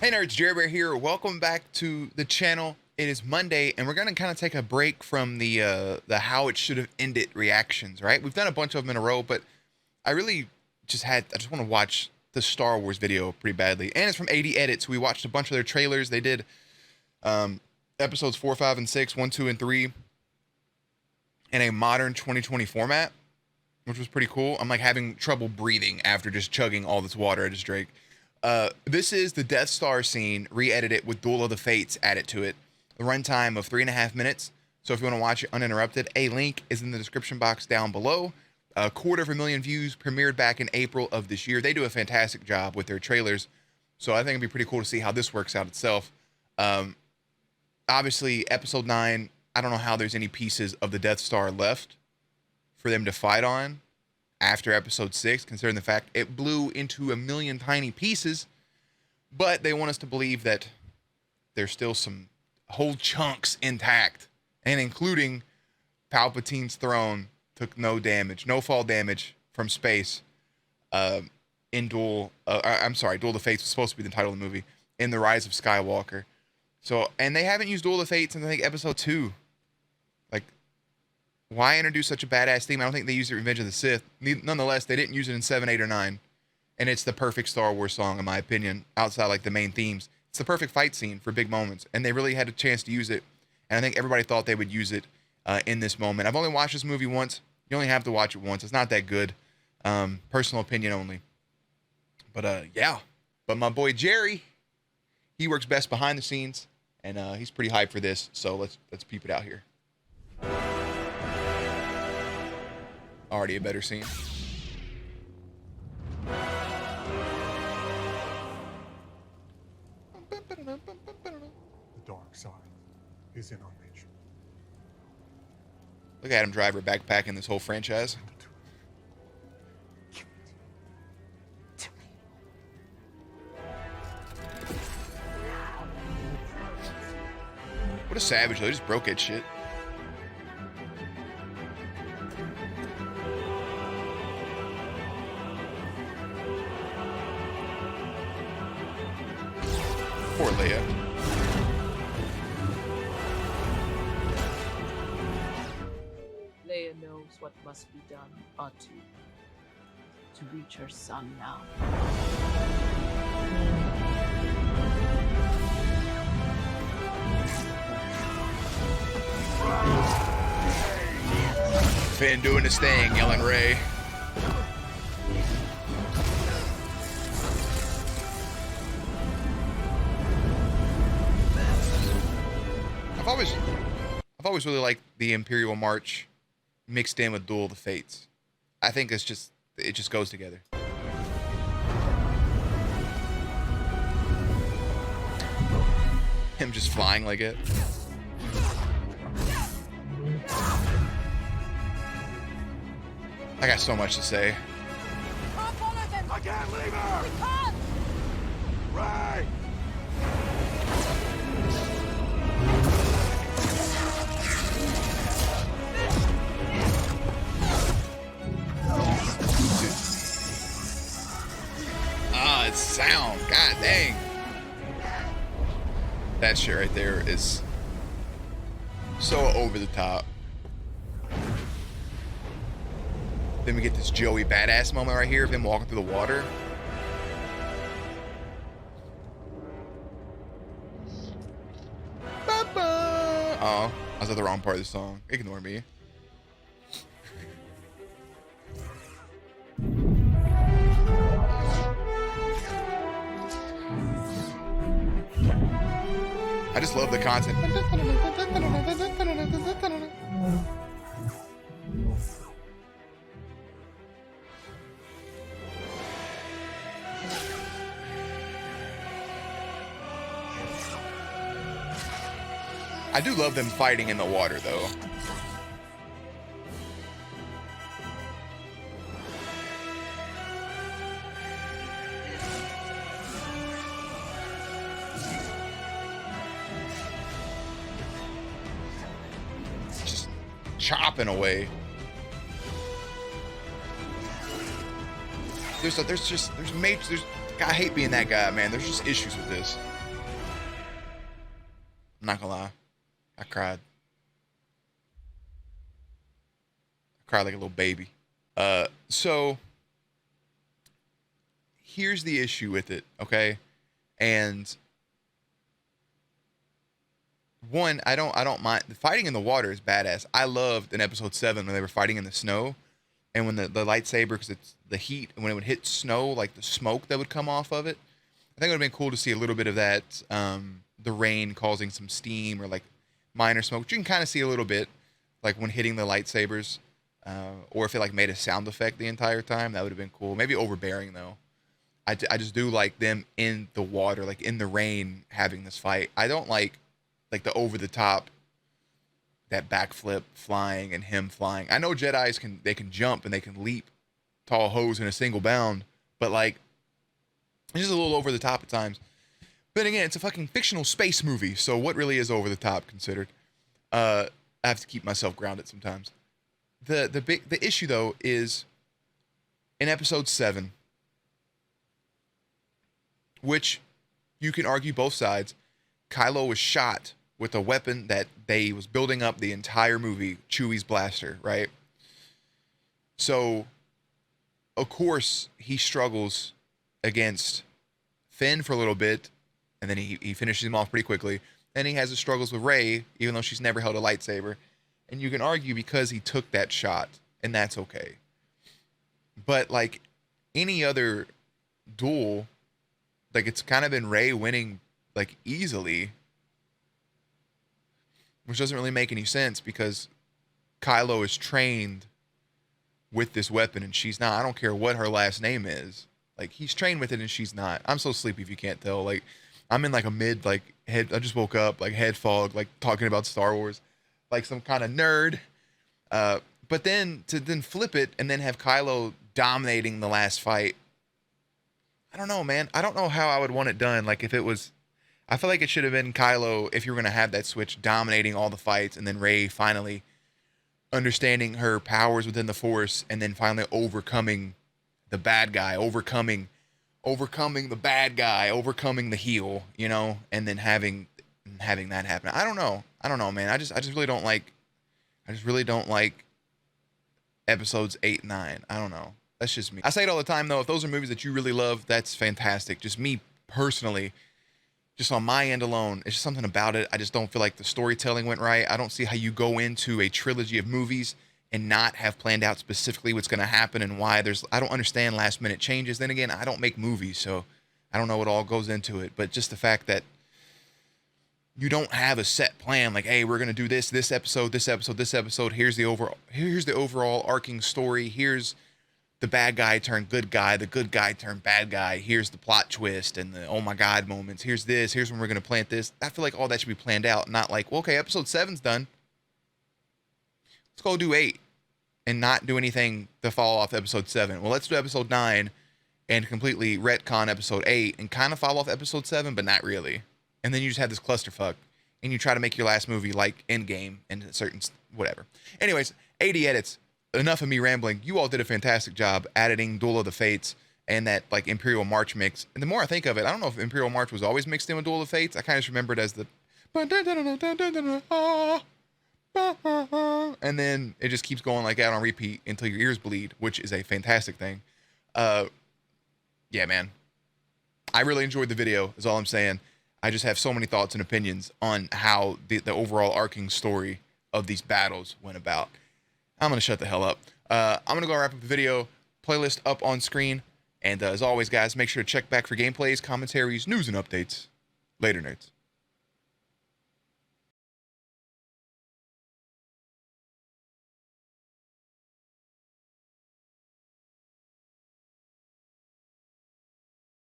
Hey nerds, Jerry Bear here. Welcome back to the channel. It is Monday, and we're gonna kind of take a break from the how it should have ended reactions. Right? We've done a bunch of them in a row, but I just want to watch the Star Wars video pretty badly. And it's from 80 Edits. We watched a bunch of their trailers. They did episodes 4, 5, and 6, 1, 2, and 3 in a modern 2020 format, which was pretty cool. I'm like having trouble breathing after just chugging all this water I just drank. This is the Death Star scene, re-edited with Duel of the Fates added to it. The runtime of 3.5 minutes. So if you want to watch it uninterrupted, a link is in the description box down below. 250,000 views, premiered back in April of this year. They do a fantastic job with their trailers. So I think it'd be pretty cool to see how this works out itself. Obviously, episode 9, I don't know how there's any pieces of the Death Star left for them to fight on after episode 6, considering the fact it blew into a million tiny pieces, but they want us to believe that there's still some whole chunks intact, and including Palpatine's throne took no damage, no fall damage from space in Duel of the Fates was supposed to be the title of the movie, in The Rise of Skywalker. So, and they haven't used Duel of the Fates since I think episode 2. Like, why introduce such a badass theme? I don't think they used it in Revenge of the Sith. Nonetheless, they didn't use it in 7, 8, or 9. And it's the perfect Star Wars song, in my opinion, outside like the main themes. It's the perfect fight scene for big moments. And they really had a chance to use it. And I think everybody thought they would use it in this moment. I've only watched this movie once. You only have to watch it once. It's not that good. Personal opinion only. But yeah. But my boy Jerry, he works best behind the scenes. And he's pretty hyped for this. So let's peep it out here. Already a better scene. The dark side is in our nature. Look at Adam Driver backpacking this whole franchise. What a savage though, he just broke that shit. Poor Leia. Leia knows what must be done to reach her son now. Finn doing his thing, yelling Rey. I've always really liked the Imperial March mixed in with Duel of the Fates. I think it just goes together. Him just flying like it. I got so much to say. I can't leave her! We can't! Right! It's sound. God dang. That shit right there is so over the top. Then we get this Joey badass moment right here of him walking through the water. Oh, I was at the wrong part of the song. Ignore me. I just love the content. I do love them fighting in the water, though. Just chopping away. I hate being that guy, man. There's just issues with this. I'm not gonna lie. I cried. I cried like a little baby. So here's the issue with it, okay? And one, I don't mind the fighting in the water is badass. I loved in episode 7 when they were fighting in the snow, and when the lightsaber, because it's the heat, when it would hit snow, like the smoke that would come off of it. I think it would have been cool to see a little bit of that, the rain causing some steam or like minor smoke, which you can kind of see a little bit, like when hitting the lightsabers, or if it like made a sound effect the entire time, that would have been cool. Maybe overbearing though. I just do like them in the water, like in the rain, having this fight. I don't like the over the top, that backflip flying and him flying. I know Jedis can jump and they can leap tall hose in a single bound, but like it's just a little over the top at times. But again, it's a fucking fictional space movie, so what really is over the top considered? I have to keep myself grounded sometimes. The issue though is in episode 7, which you can argue both sides. Kylo was shot with a weapon that they was building up the entire movie, Chewie's blaster, right? So, of course, he struggles against Finn for a little bit, and then he finishes him off pretty quickly. Then he has his struggles with Rey, even though she's never held a lightsaber. And you can argue because he took that shot, and that's okay. But like any other duel, like it's kind of been Rey winning like easily, which doesn't really make any sense because Kylo is trained with this weapon and she's not. I don't care what her last name is. Like he's trained with it and she's not. I'm so sleepy if you can't tell. Like I'm in like a mid like head. I just woke up like head fog, like talking about Star Wars, like some kind of nerd. But then to flip it and then have Kylo dominating the last fight. I don't know, man. I don't know how I would want it done. Like if it was, I feel like it should have been Kylo, if you were going to have that switch, dominating all the fights, and then Rey finally understanding her powers within the Force, and then finally overcoming the bad guy, overcoming the bad guy, overcoming the heel, you know, and then having that happen. I don't know, man. I just really don't like episodes 8 and 9. I don't know. That's just me. I say it all the time, though. If those are movies that you really love, that's fantastic. Just me personally, just on my end alone, it's just something about it. I just don't feel like the storytelling went right. I don't see how you go into a trilogy of movies and not have planned out specifically what's going to happen and why. I don't understand last minute changes. Then again, I don't make movies, so I don't know what all goes into it. But just the fact that you don't have a set plan, like, hey, we're going to do this episode. Here's the overall arcing story. Here's the bad guy turned good guy, the good guy turned bad guy. Here's the plot twist and the oh my god moments. Here's when we're going to plant this. I feel like all that should be planned out, not like, well, okay, episode 7's done. Let's go do 8 and not do anything to follow off episode 7. Well, let's do episode 9 and completely retcon episode 8 and kind of follow off episode 7, but not really. And then you just have this clusterfuck and you try to make your last movie like Endgame and certain whatever. Anyways, 80 edits. Enough of me rambling. You all did a fantastic job editing Duel of the Fates and that like Imperial March mix. And the more I think of it, I don't know if Imperial March was always mixed in with Duel of the Fates. I kind of just remember it as the and then it just keeps going like that on repeat until your ears bleed, which is a fantastic thing. Yeah, man. I really enjoyed the video, is all I'm saying. I just have so many thoughts and opinions on how the overall arcing story of these battles went about. I'm going to shut the hell up. I'm going to go wrap up the video. Playlist up on screen. And as always, guys, make sure to check back for gameplays, commentaries, news, and updates. Later, nerds.